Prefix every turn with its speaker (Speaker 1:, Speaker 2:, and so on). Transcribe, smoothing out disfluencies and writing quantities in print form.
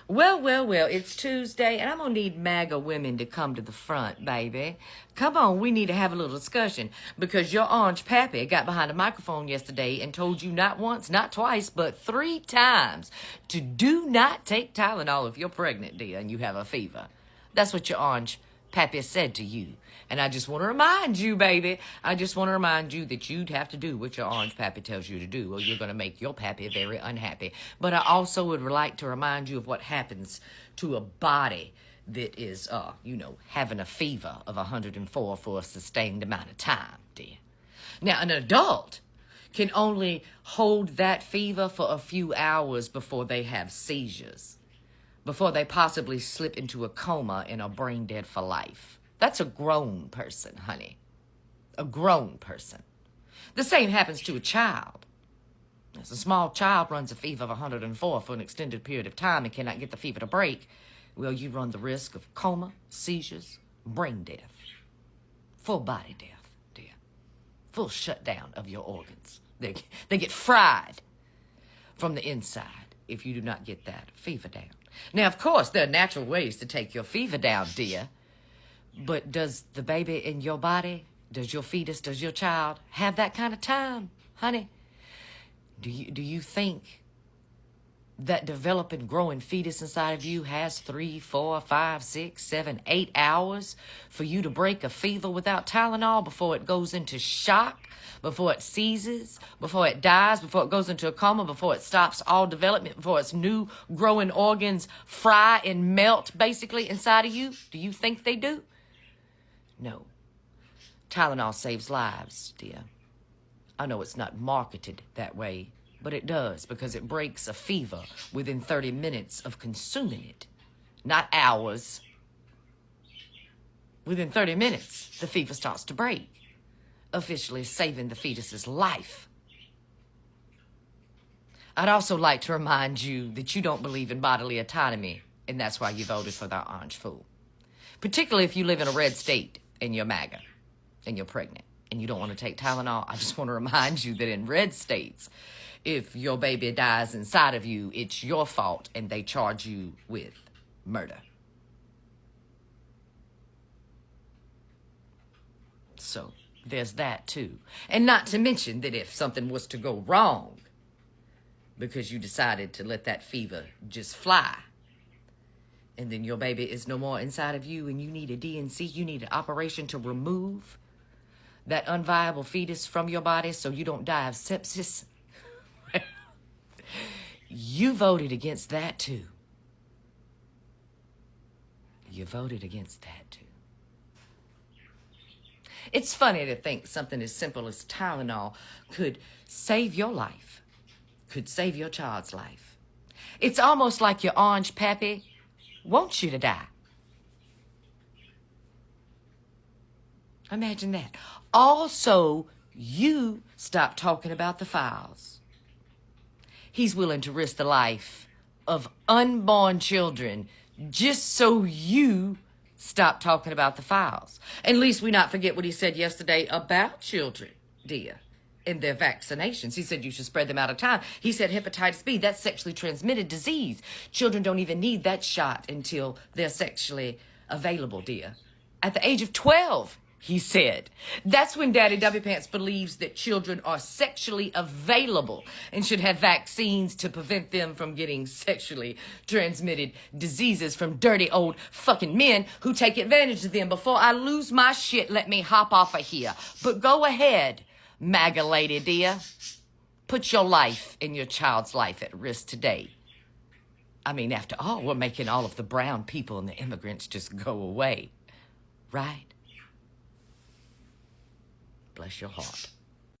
Speaker 1: Well, it's Tuesday, and I'm going to need MAGA women to come to the front, baby. Come on, we need to have a little discussion, because your orange pappy got behind a microphone yesterday and told you not once, not twice, but 3 times to do not take Tylenol if you're pregnant, dear, and you have a fever. That's what your orange pappy said to you. And I just want to remind you, baby, I just want to remind you that you'd have to do what your orange pappy tells you to do, or you're going to make your pappy very unhappy. But I also would like to remind you of what happens to a body that is, having a fever of 104 for a sustained amount of time, dear. Now, an adult can only hold that fever for a few hours before they have seizures, before they possibly slip into a coma and are brain dead for life. That's a grown person, honey. A grown person. The same happens to a child. As a small child runs a fever of 104 for an extended period of time and cannot get the fever to break, well, you run the risk of coma, seizures, brain death. Full body death, dear. Full shutdown of your organs. They get fried from the inside if you do not get that fever down. Now, of course, there are natural ways to take your fever down, dear. But does the baby in your body, does your fetus, does your child have that kind of time, honey? Do you think that developing, growing fetus inside of you has 3, 4, 5, 6, 7, 8 hours for you to break a fever without Tylenol before it goes into shock, before it seizes, before it dies, before it goes into a coma, before it stops all development, before its new growing organs fry and melt basically inside of you? Do you think they do? No. Tylenol saves lives, dear. I know it's not marketed that way, but it does, because it breaks a fever within 30 minutes of consuming it. Not hours. Within 30 minutes, the fever starts to break, officially saving the fetus's life. I'd also like to remind you that you don't believe in bodily autonomy, and that's why you voted for the orange fool. Particularly if you live in a red state and you're MAGA and you're pregnant and you don't want to take Tylenol. I just want to remind you that in red states, if your baby dies inside of you, it's your fault, and they charge you with murder. So there's that too. And not to mention that if something was to go wrong because you decided to let that fever just fly, and then your baby is no more inside of you and you need a DNC, you need an operation to remove that unviable fetus from your body so you don't die of sepsis, you voted against that too. You voted against that too. It's funny to think something as simple as Tylenol could save your life, could save your child's life. It's almost like your orange pappy wants you to die. Imagine that. Also, you stop talking about the files. He's willing to risk the life of unborn children just so you stop talking about the files. At least we not forget what he said yesterday about children, dear, and their vaccinations. He said you should spread them out of time. He said hepatitis B, that's sexually transmitted disease. Children don't even need that shot until they're sexually available, dear. At the age of 12, he said. That's when Daddy W Pants believes that children are sexually available and should have vaccines to prevent them from getting sexually transmitted diseases from dirty old fucking men who take advantage of them. Before I lose my shit, let me hop off of here. But go ahead, MAGA lady dear. Put your life and your child's life at risk today. I mean, after all, we're making all of the brown people and the immigrants just go away. Right? Bless your heart.